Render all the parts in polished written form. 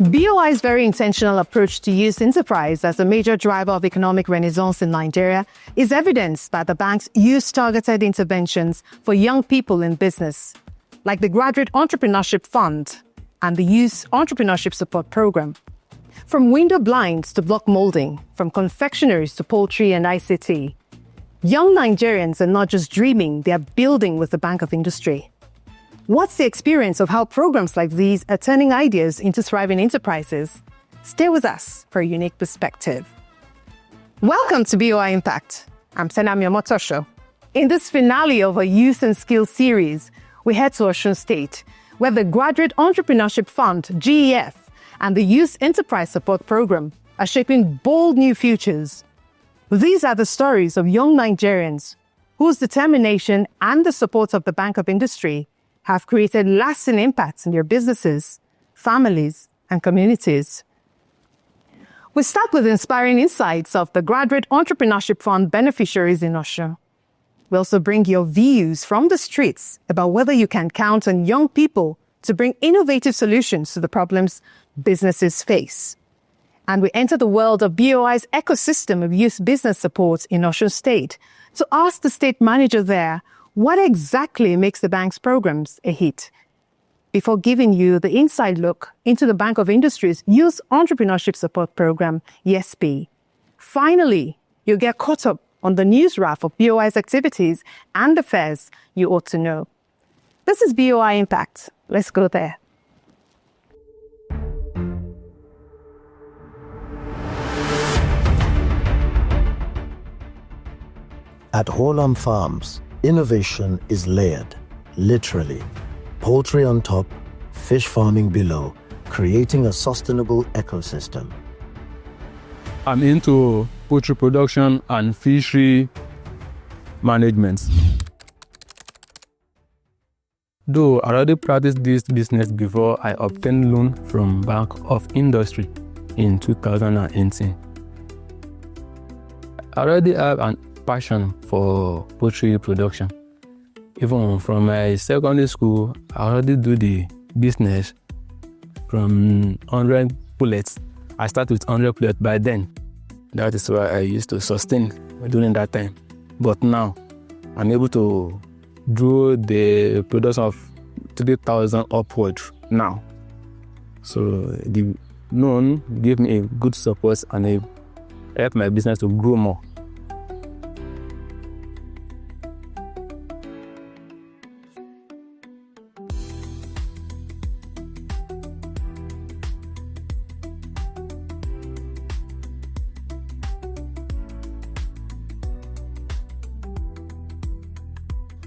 BOI's very intentional approach to youth enterprise as a major driver of economic renaissance in Nigeria is evidenced by the bank's youth-targeted interventions for young people in business, like the Graduate Entrepreneurship Fund and the Youth Entrepreneurship Support Program. From window blinds to block molding, from confectionaries to poultry and ICT, young Nigerians are not just dreaming, they are building with the Bank of Industry. What's the experience of how programs like these are turning ideas into thriving enterprises? Stay with us for a unique perspective. Welcome to BOI Impact. I'm Senam Yomotosho. In this finale of our Youth and Skills series, we head to Osun State, where the Graduate Entrepreneurship Fund, G.E.F, and the Youth Enterprise Support Program are shaping bold new futures. These are the stories of young Nigerians whose determination and the support of the Bank of Industry have created lasting impacts in their businesses, families, and communities. We start with inspiring insights of the Graduate Entrepreneurship Fund beneficiaries in Osun. We also bring your views from the streets about whether you can count on young people to bring innovative solutions to the problems businesses face. And we enter the world of BOI's ecosystem of youth business support in Osun State to ask the state manager there what exactly makes the bank's programs a hit, before giving you the inside look into the Bank of Industry's Youth Entrepreneurship Support Program, Y.E.S.P. Finally, you'll get caught up on the news raft of BOI's activities and affairs you ought to know. This is BOI Impact. Let's go there. At HORMLAME Farms, innovation is layered, literally. Poultry on top, fish farming below, creating a sustainable ecosystem. I'm into poultry production and fishery management. Though I already practiced this business before I obtained loan from Bank of Industry in 2018. I already have an passion for poultry production. Even from my secondary school, I already do the business from 100 pullets. I started with 100 pullets by then. That is why I used to sustain during that time. But now, I'm able to do the production of 3,000 upward now. So the loan gave me a good support and it helped my business to grow more.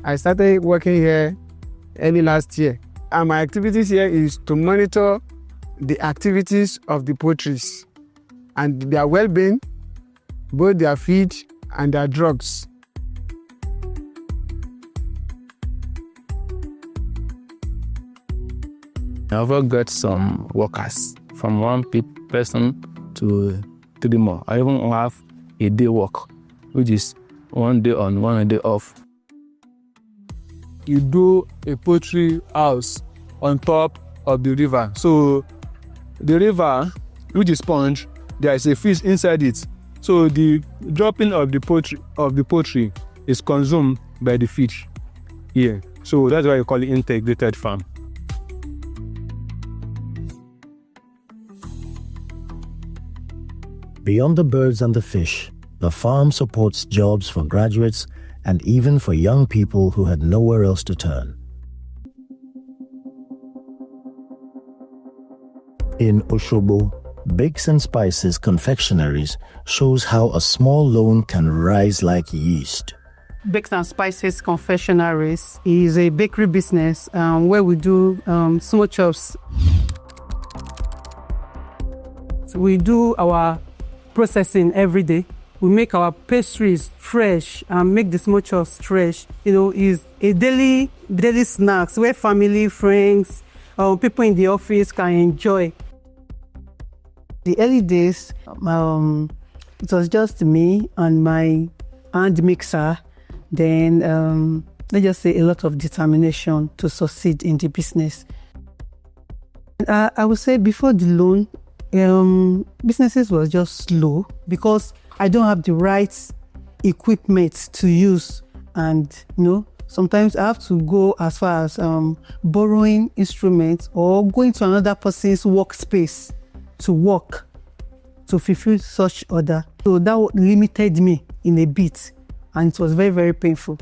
I started working here early last year, and my activities here is to monitor the activities of the poultries and their well-being, both their feed and their drugs. I also got some workers from one person to 3 more. I even have a day work, which is 1 day on, 1 day off. You do a poultry house on top of the river. So the river, which is sponge, there is a fish inside it. So the dropping of the poultry is consumed by the fish here. So that's why you call it integrated farm. Beyond the birds and the fish, the farm supports jobs for graduates and even for young people who had nowhere else to turn. In Osogbo, Bakes and Spices Confectionaries shows how a small loan can rise like yeast. Bakes and Spices Confectionaries is a bakery business where we do small chops. So we do our processing every day. We make our pastries fresh and make the small chops fresh. Is a daily snacks where family, friends, people in the office can enjoy. The early days, it was just me and my hand mixer. Then let's just say a lot of determination to succeed in the business. I would say before the loan, businesses was just slow because I don't have the right equipment to use, and sometimes I have to go as far as borrowing instruments or going to another person's workspace to work to fulfill such order. So that limited me in a bit, and it was very, very painful.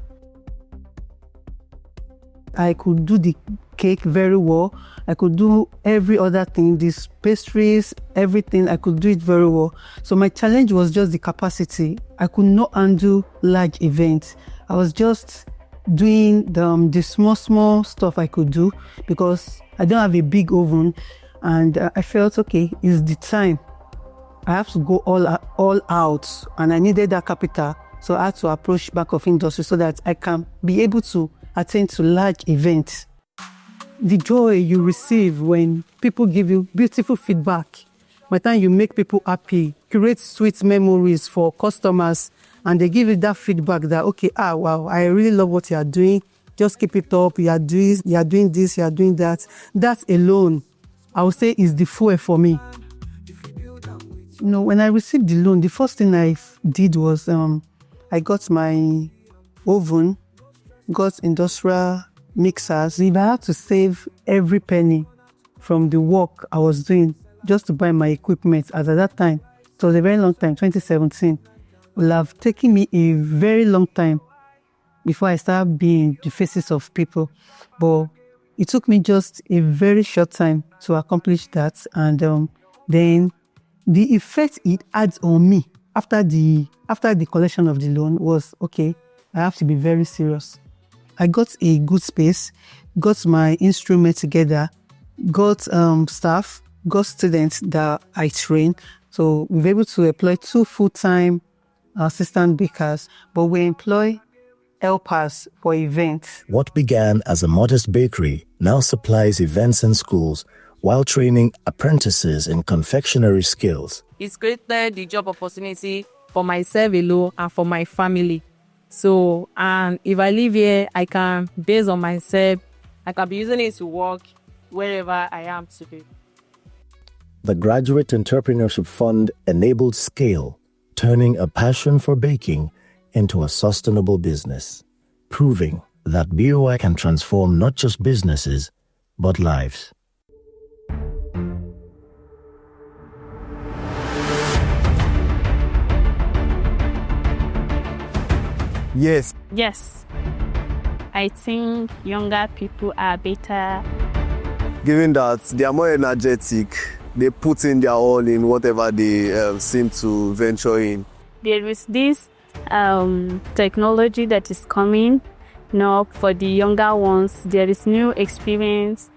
I could do the cake very well. I could do every other thing, these pastries, everything. I could do it very well. So my challenge was just the capacity. I could not handle large events. I was just doing the small stuff I could do because I don't have a big oven, and I felt, okay, it's the time. I have to go all out, and I needed that capital. So I had to approach Bank of Industry so that I can be able to attend to large events. The joy you receive when people give you beautiful feedback, by the time you make people happy, create sweet memories for customers, and they give you that feedback that, okay, wow, I really love what you are doing. Just keep it up. You are doing this, you are doing that. That alone, I would say, is the fuel for me. When I received the loan, the first thing I did was I got my oven, got industrial mixers. If I had to save every penny from the work I was doing just to buy my equipment, as at that time, it was a very long time, 2017, will have taken me a very long time before I started being the faces of people. But it took me just a very short time to accomplish that. And then the effect it adds on me after the collection of the loan was, okay, I have to be very serious. I got a good space, got my instrument together, got staff, got students that I train. So we were able to employ 2 full-time assistant bakers, but we employ helpers for events. What began as a modest bakery now supplies events and schools while training apprentices in confectionery skills. It's created the job opportunity for myself alone and for my family. So, and if I live here, I can, based on myself, I can be using it to work wherever I am today. The Graduate Entrepreneurship Fund enabled scale, turning a passion for baking into a sustainable business, proving that BOI can transform not just businesses, but lives. Yes. Yes. I think younger people are better. Given that they are more energetic, they put in their all in whatever they seem to venture in. There is this technology that is coming now for the younger ones. There is new experience.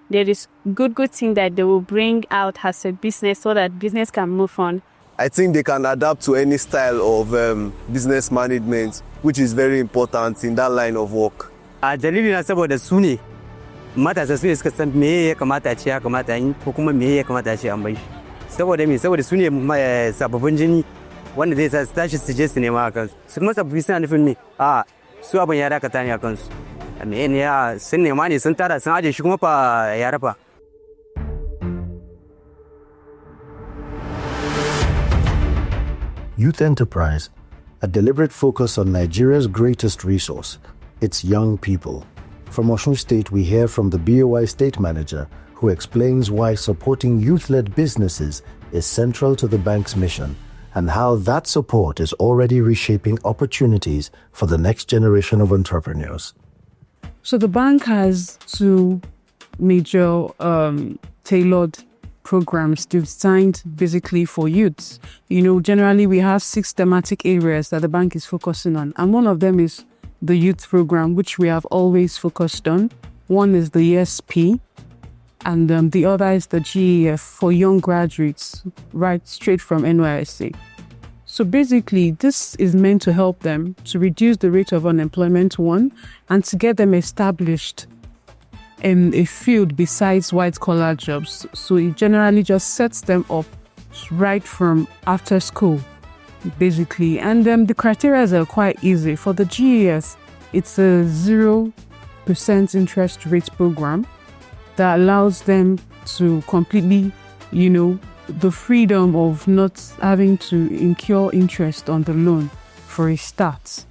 There is good thing that they will bring out as a business so that business can move on. I think they can adapt to any style of business management, which is very important in that line of work. Dalilin saboda su ne matasa su ne suka san me ya kamata a ce ya kamata yi ko kuma me ya kamata a ce an bai. Saboda me? Saboda su ne sababbin jini wanda zai sa su tashi su je su nema a kansu. Su kuma sababbi suna nufin me? Su abin ya dakata ne a kansu. M.A.N. ya sun nema ne sun tara sun aje shi kuma fa ya rafa. Youth Enterprise, a deliberate focus on Nigeria's greatest resource, its young people. From Osun State, we hear from the BOI State Manager, who explains why supporting youth-led businesses is central to the bank's mission and how that support is already reshaping opportunities for the next generation of entrepreneurs. So the bank has 2 major tailored programs designed basically for youths. Generally we have 6 thematic areas that the bank is focusing on, and one of them is the youth program, which we have always focused on. One is the Y.E.S.P, and the other is the G.E.F for young graduates, right straight from NYSC. So basically, this is meant to help them to reduce the rate of unemployment, one, and to get them established in a field besides white-collar jobs. So it generally just sets them up right from after school, basically. And the criteria are quite easy. For the GES, it's a 0% interest rate program. that allows them to completely, the freedom of not having to incur interest on the loan for a start,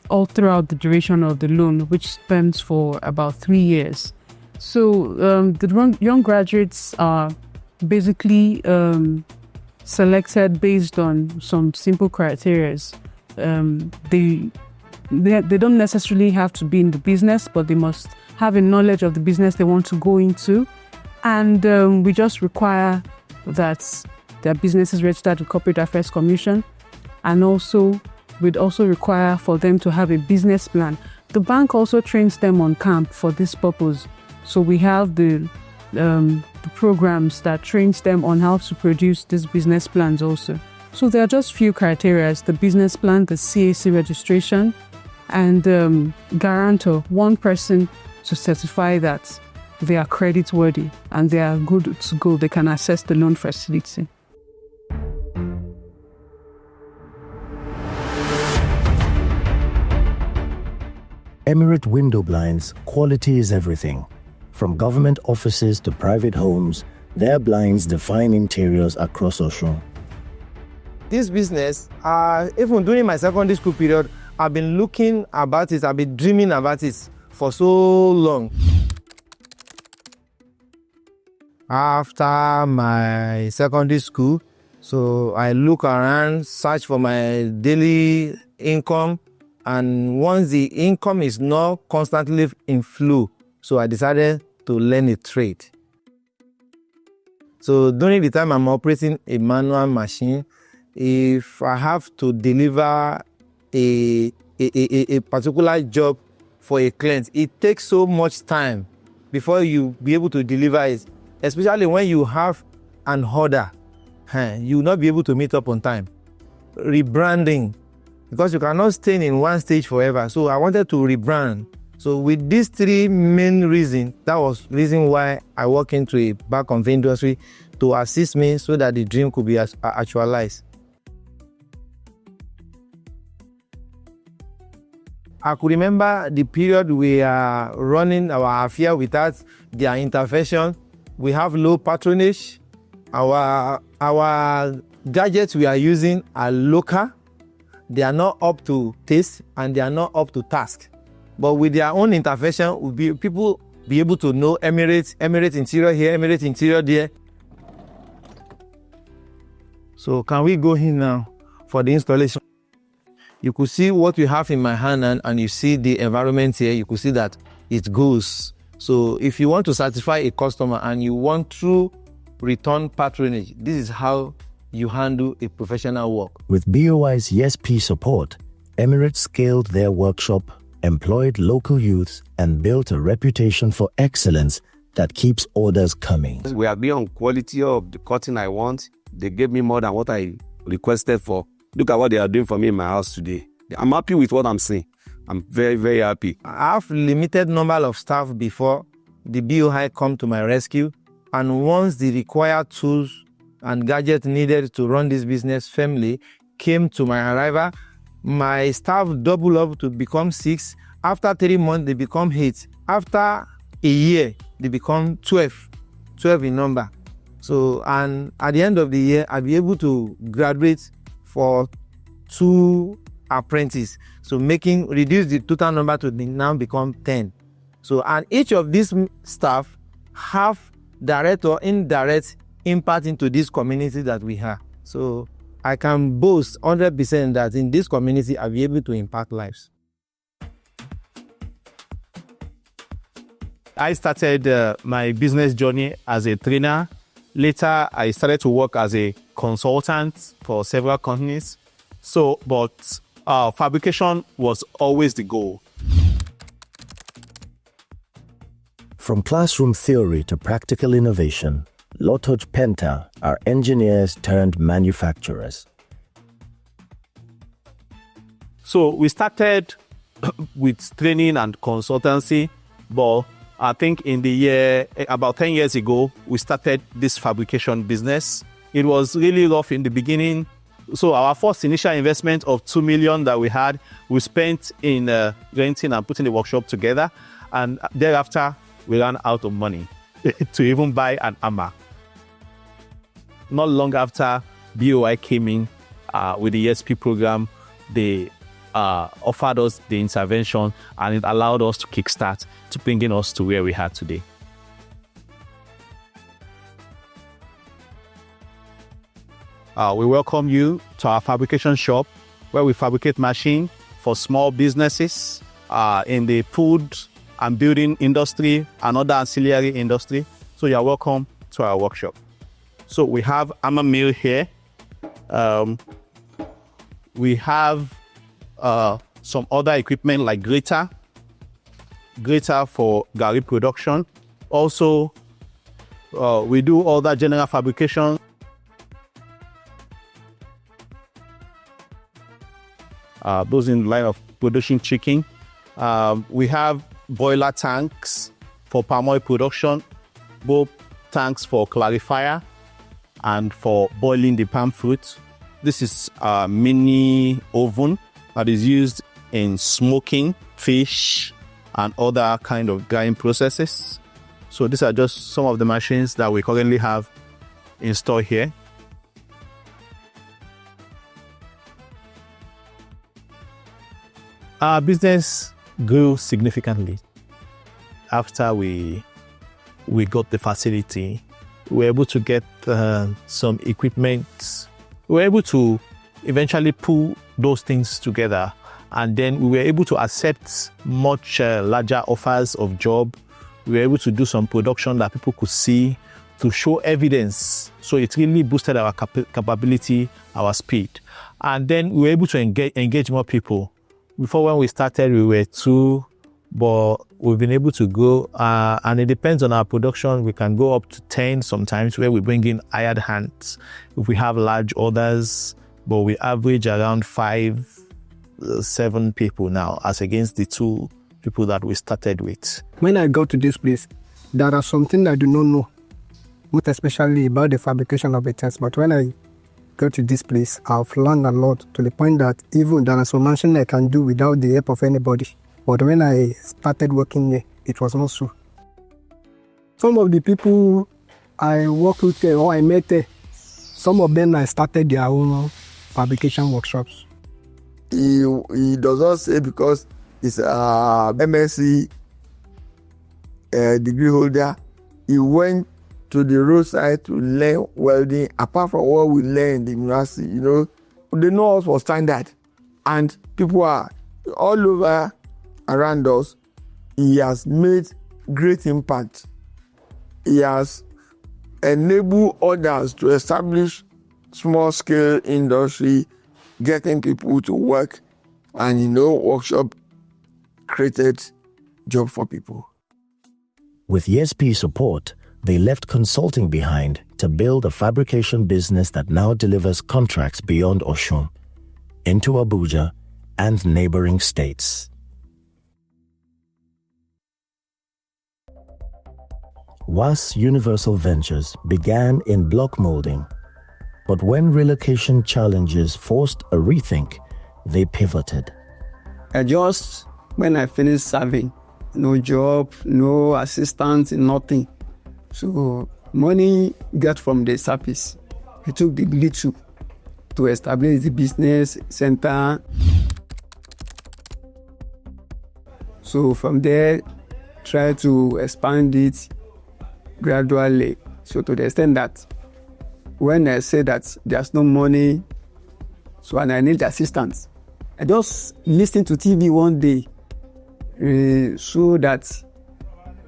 all throughout the duration of the loan, which spans for about 3 years. So the young graduates are basically selected based on some simple criteria. They don't necessarily have to be in the business, but they must have a knowledge of the business they want to go into. And we just require that their business is registered with Corporate Affairs Commission, and also we'd also require for them to have a business plan. The bank also trains them on camp for this purpose. So we have the programs that trains them on how to produce these business plans also. So there are just few criteria: the business plan, the CAC registration, and guarantor, one person to certify that they are creditworthy and they are good to go. They can access the loan facility. Emirate window blinds, quality is everything. From government offices to private homes, their blinds define interiors across Osun. This business, even during my secondary school period, I've been looking about it, I've been dreaming about it for so long. After my secondary school, so I look around, search for my daily income, and once the income is not constantly in flow, so I decided to learn a trade. So during the time I'm operating a manual machine, if I have to deliver a particular job for a client, it takes so much time before you be able to deliver it, especially when you have an order. You will not be able to meet up on time. Rebranding, because you cannot stay in one stage forever. So I wanted to rebrand. So with these three main reasons, that was reason why I walked into a back of the industry to assist me so that the dream could be actualized. I could remember the period we are running our affair without their intervention. We have low patronage. Our gadgets we are using are local. They are not up to taste and they are not up to task. But with their own intervention, people be able to know Emirate interior here, Emirate interior there. So can we go in now for the installation? You could see what we have in my hand and you see the environment here. You could see that it goes. So if you want to satisfy a customer and you want true return patronage, this is how you handle a professional work. With BOI's Y.E.S.P. support, Emirate scaled their workshop, employed local youths, and built a reputation for excellence that keeps orders coming. We have been on quality of the cutting I want. They gave me more than what I requested for. Look at what they are doing for me in my house today. I'm happy with what I'm seeing. I'm very, very happy. I have limited number of staff before the BOI come to my rescue. And once the required tools and gadgets needed to run this business firmly came to my arrival, my staff doubled up to become 6. After 3 months, they become 8. After a year, they become 12 in number. So, and at the end of the year, I'll be able to graduate for 2 apprentices. So reduce the total number to now become 10. So, and each of these staff have direct or indirect impact into this community that we have. So I can boast 100% that in this community, I'll be able to impact lives. I started my business journey as a trainer. Later, I started to work as a consultant for several companies. But fabrication was always the goal. From classroom theory to practical innovation, LOTTOJ-PENTA are engineers turned manufacturers. So we started with training and consultancy, but I think in the year, about 10 years ago, we started this fabrication business. It was really rough in the beginning. So our first initial investment of 2 million that we had, we spent in renting and putting the workshop together. And thereafter, we ran out of money. to even buy an hammer. Not long after BOI came in with the Y.E.S.P program, they offered us the intervention, and it allowed us to kickstart to bringing us to where we are today. We welcome you to our fabrication shop, where we fabricate machines for small businesses in the food and building industry and other ancillary industry. So you are welcome to our workshop. So we have hammer mill here. We have some other equipment like grater for garri production. Also, we do other general fabrication. Those in the line of producing chicken. We have boiler tanks for palm oil production, both tanks for clarifier and for boiling the palm fruit. This is a mini oven that is used in smoking fish and other kind of drying processes. So these are just some of the machines that we currently have installed here. Our business grew significantly after we got the facility. We were able to get some equipment. We were able to eventually pull those things together, and then we were able to accept much larger offers of job. We were able to do some production that people could see, to show evidence. So it really boosted our capability, our speed. And then we were able to engage more people. Before, when we started, we were 2, but we've been able to grow, and it depends on our production. We can go up to 10 sometimes, where we bring in hired hands if we have large orders, but we average around 5, 7 people now, as against the 2 people that we started with. When I go to this place, there are something I do not know, most especially about the fabrication of the tents. But when I go to this place, I've learned a lot, to the point that even there are some machines I can do without the help of anybody. But when I started working here, it was not so. Some of the people I work with or I met there, some of them I started their own fabrication workshops. He does not say because he's a MSc degree holder, he went to the roadside to learn welding. Apart from what we learn in the university, they know us for standard, and people are all over around us. He has made great impact. He has enabled others to establish small-scale industry, getting people to work, and workshop created job for people. With Y.E.S.P support, they left consulting behind to build a fabrication business that now delivers contracts beyond Osun, into Abuja and neighboring states. WAS Universal Ventures began in block molding, but when relocation challenges forced a rethink, they pivoted. Just when I finished serving, no job, no assistance, nothing. So money got from the service. I took the little to establish the business center. So from there, try to expand it gradually. So to the extent that when I say that there's no money, and I need assistance, I just listened to TV one day, so that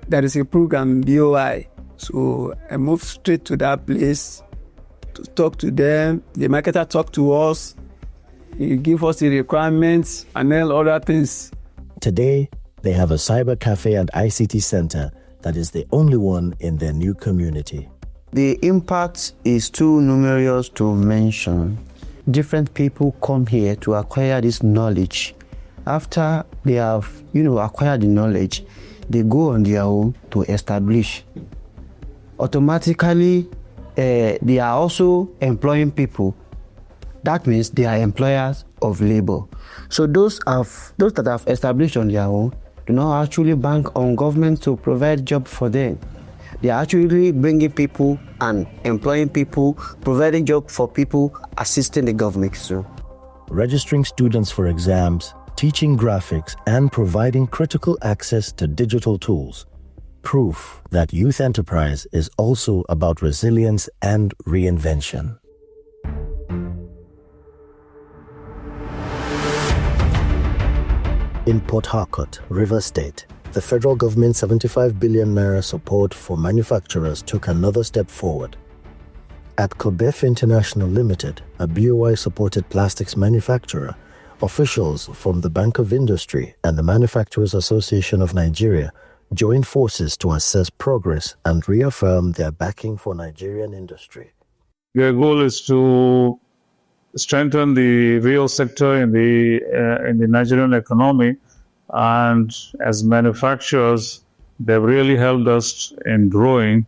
there is a program, BOI. So I moved straight to that place to talk to them. The marketer talked to us. He gave us the requirements and then other things. Today, they have a cyber cafe and ICT center that is the only one in their new community. The impact is too numerous to mention. Different people come here to acquire this knowledge. After they have, acquired the knowledge, they go on their own to establish. Automatically, they are also employing people. That means they are employers of labor. So those that have established on their own do not actually bank on government to provide job for them. They are actually bringing people and employing people, providing jobs for people, assisting the government too. Registering students for exams, teaching graphics, and providing critical access to digital tools. Proof that youth enterprise is also about resilience and reinvention. In Port Harcourt, Rivers State, the federal government's 75 billion naira support for manufacturers took another step forward. At Cobef International Limited, a BOI-supported plastics manufacturer, officials from the Bank of Industry and the Manufacturers Association of Nigeria joined forces to assess progress and reaffirm their backing for Nigerian industry. Their goal is to strengthen the real sector in the Nigerian economy, and as manufacturers, they've really helped us in growing.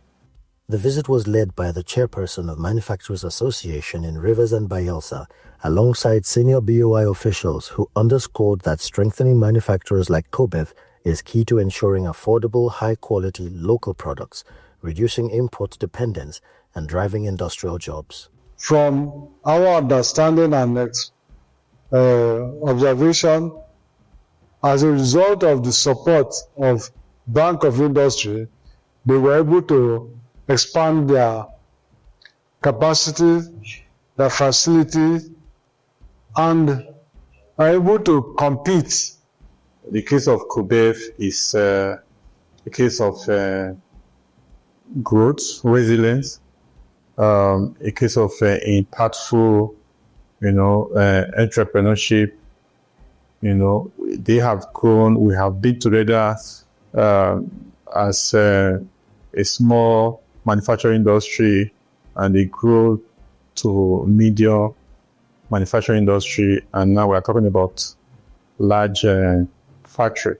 The visit was led by the chairperson of Manufacturers Association in Rivers and Bayelsa, alongside senior BOI officials who underscored that strengthening manufacturers like Cobef is key to ensuring affordable, high-quality local products, reducing import dependence, and driving industrial jobs. From our understanding and observation, as a result of the support of Bank of Industry, they were able to expand their capacity, their facility, and are able to compete. The case of Cobef is a case of growth, resilience, a case of impactful, entrepreneurship. They have grown. We have been together as a small manufacturing industry, and they grew to medium manufacturing industry, and now we are talking about large factory.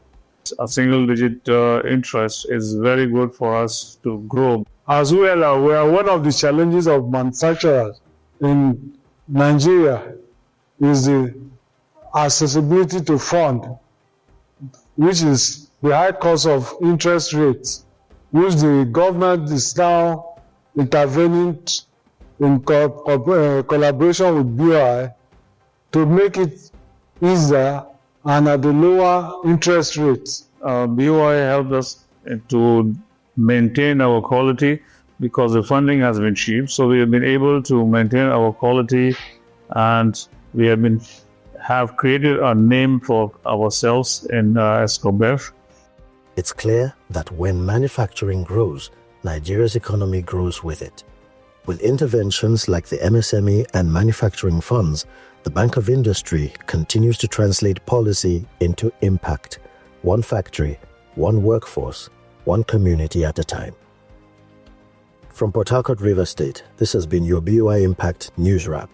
A single-digit interest is very good for us to grow. As well, we are one of the challenges of manufacturers in Nigeria is the accessibility to fund, which is the high cost of interest rates, which the government is now intervening in collaboration with BOI to make it easier and at the lower interest rates. BOI helped us to maintain our quality because the funding has been cheap. So we have been able to maintain our quality, and we have created a name for ourselves in Cobef. It's clear that when manufacturing grows, Nigeria's economy grows with it. With interventions like the MSME and manufacturing funds, the Bank of Industry continues to translate policy into impact. One factory, one workforce, one community at a time. From Port Harcourt, River State, this has been your BOI Impact News Wrap.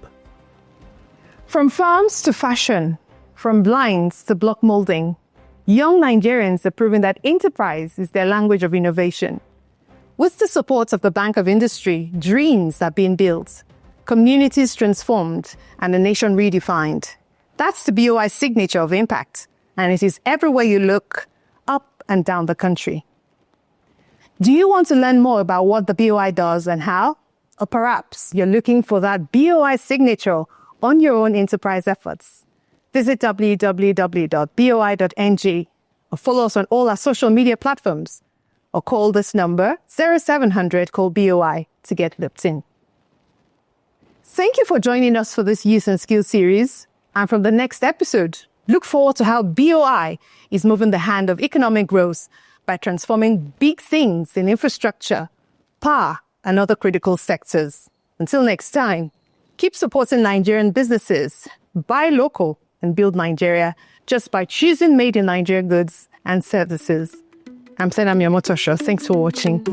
From farms to fashion, from blinds to block molding, young Nigerians are proving that enterprise is their language of innovation. With the support of the Bank of Industry, dreams are being built, communities transformed, and a nation redefined. That's the BOI signature of impact, and it is everywhere you look, up and down the country. Do you want to learn more about what the BOI does and how? Or perhaps you're looking for that BOI signature on your own enterprise efforts? Visit www.boi.ng or follow us on all our social media platforms, or call this number 0700 call BOI to get looped in. Thank you for joining us for this Youth and Skills series. And from the next episode, look forward to how BOI is moving the hand of economic growth by transforming big things in infrastructure, power, and other critical sectors. Until next time, keep supporting Nigerian businesses, buy local, and build Nigeria just by choosing made in Nigeria goods and services. I'm Senam Yamotosho. Thanks for watching.